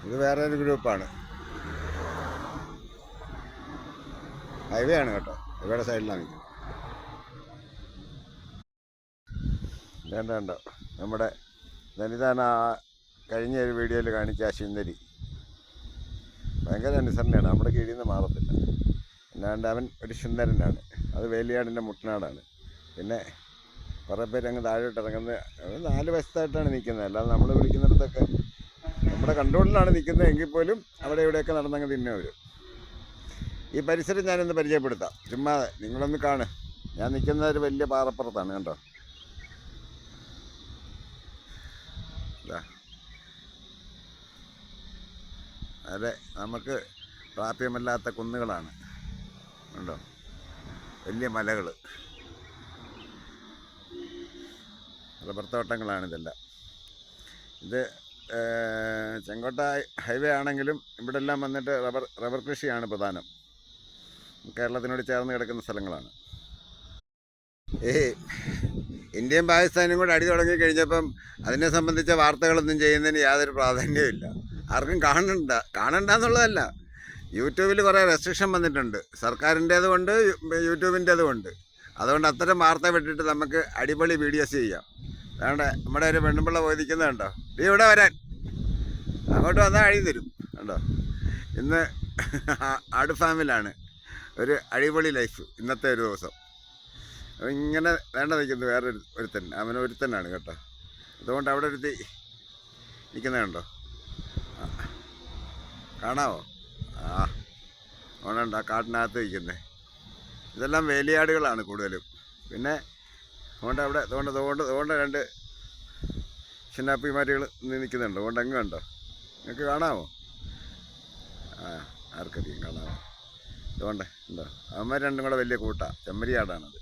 ഇത് വേറെ ഒരു ഗ്രൂപ്പാണ്. ഹൈവേ ആണ് കേട്ടോ, ഹൈവേയുടെ സൈഡിലാണ് നിൽക്കുന്നത്. വേണ്ട നമ്മുടെ ധനിതാന കഴിഞ്ഞ ഒരു വീഡിയോയിൽ കാണിച്ച ആ സുന്ദരി ഭയങ്കര അനുസരണയാണ്, നമ്മുടെ കീഴിൽ നിന്ന് മാറത്തില്ല. അല്ലാണ്ട് അവൻ ഒരു സുന്ദരനാണ്. അത് വേലിയാടിൻ്റെ മുട്ടനാടാണ്. പിന്നെ കുറേ പേര് അങ്ങ് താഴോട്ട് ഇറങ്ങുന്നത് 4 വശത്തായിട്ടാണ് നിൽക്കുന്നത്. അല്ലാതെ നമ്മൾ വിളിക്കുന്നിടത്തൊക്കെ നമ്മുടെ കൺട്രോളിലാണ് നിൽക്കുന്നത്. എങ്കിൽ പോലും അവിടെ ഇവിടെയൊക്കെ നടന്നങ്ങ് തിന്നെ വരും. ഈ പരിസരം ഞാനൊന്ന് പരിചയപ്പെടുത്താം, ചുമ്മാ നിങ്ങളൊന്ന് കാണ്. ഞാൻ നിൽക്കുന്ന ഒരു വലിയ പാറപ്പുറത്താണ്, കണ്ടോ. അതെ, നമുക്ക് പ്രാപ്യമല്ലാത്ത കുന്നുകളാണ്, കണ്ടോ, വലിയ മലകൾ, റബ്ബർ തോട്ടങ്ങളാണിതെല്ലാം. ഇത് ചെങ്കോട്ട ഹൈവേ ആണെങ്കിലും ഇവിടെ എല്ലാം വന്നിട്ട് റബ്ബർ കൃഷിയാണ് പ്രധാനം. കേരളത്തിനോട് ചേർന്ന് കിടക്കുന്ന സ്ഥലങ്ങളാണ്. ഇന്ത്യയും പാകിസ്ഥാനും കൂടെ അടി തുടങ്ങി കഴിഞ്ഞപ്പം അതിനെ സംബന്ധിച്ച വാർത്തകളൊന്നും ചെയ്യുന്നതിന് യാതൊരു പ്രാധാന്യവുമില്ല. ആർക്കും കാണണ്ടെന്നുള്ളതല്ല. യൂട്യൂബിൽ കുറേ റെസ്ട്രിക്ഷൻ വന്നിട്ടുണ്ട്, സർക്കാരിൻ്റേതുകൊണ്ട് യൂട്യൂബിൻ്റേതുകൊണ്ട്. അതുകൊണ്ട് അത്തരം വാർത്ത വിട്ടിട്ട് നമുക്ക് അടിപൊളി വീഡിയോസ് ചെയ്യാം. അതുകൊണ്ട് നമ്മുടെ ഒരു പെണ്ണുപിള്ള പോയിരിക്കുന്നത് കണ്ടോ, നീ ഇവിടെ വരാൻ, അങ്ങോട്ട് വന്നാൽ അഴി തരും, കണ്ടോ. ഇന്ന് ആട് ഫാമിലാണ് ഒരു അടിപൊളി ലൈഫ് ഇന്നത്തെ ഒരു ദിവസം. ഇങ്ങനെ വേണ്ട നിൽക്കുന്നു ഒരുത്തൻ, ഒരുത്തനാണ് കേട്ടോ. അതുകൊണ്ട് അവിടെ ഒരുത്തി നിൽക്കുന്നത് കാണാവോ? ഓണുണ്ട് ആ കാട്ടിനകത്ത് നിൽക്കുന്നത്. ഇതെല്ലാം വേലിയാടുകളാണ് കൂടുതലും. പിന്നെ അതുകൊണ്ട് 2 ചിന്നാപ്പിമാരികൾ നിൽക്കുന്നുണ്ട്. അതുകൊണ്ട് അങ്ങ് കണ്ടോ, നിങ്ങൾക്ക് കാണാമോ? ആർക്കറിയാം, കാണാമോ? അതുകൊണ്ട് ഉണ്ടോ, അവന്മാർ 2 കൂടെ വലിയ കൂട്ടാണ്, ചെമ്മരിയാടാണത്.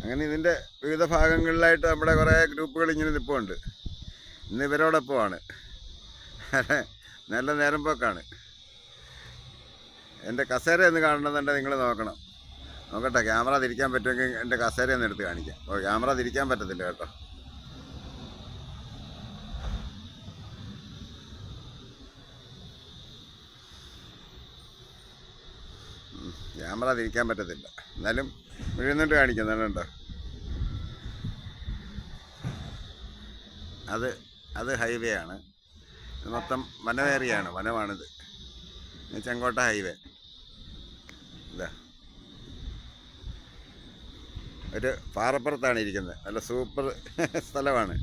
അങ്ങനെ ഇതിൻ്റെ വിവിധ ഭാഗങ്ങളിലായിട്ട് നമ്മുടെ കുറേ ഗ്രൂപ്പുകൾ ഇങ്ങനെ നിൽപ്പുണ്ട്. ഇന്ന് ഇവരോടൊപ്പമാണ്. നല്ല നേരം പോക്കാണ്. എൻ്റെ കസേര ഒന്ന് കാണണമെന്നുണ്ടെങ്കിൽ നിങ്ങൾ നോക്കട്ടെ. ക്യാമറ തിരിക്കാൻ പറ്റുമെങ്കിൽ എൻ്റെ കസേര ഒന്ന് എടുത്ത് കാണിക്കാം. ക്യാമറ തിരിക്കാൻ പറ്റത്തില്ല കേട്ടോ. ക്യാമറ തിരിക്കാൻ പറ്റത്തില്ല, എന്നാലും വീഴുന്നിട്ട് കാണിക്കുന്നുണ്ടോ. അത് ഹൈവേ ആണ്. ഇത് മൊത്തം വനമേറിയാണ്, വനമാണിത്. ചെങ്കോട്ട ഹൈവേ. ഇതാ ഒരു പാറപ്പുറത്താണ് ഇരിക്കുന്നത്. നല്ല സൂപ്പർ സ്ഥലമാണ്.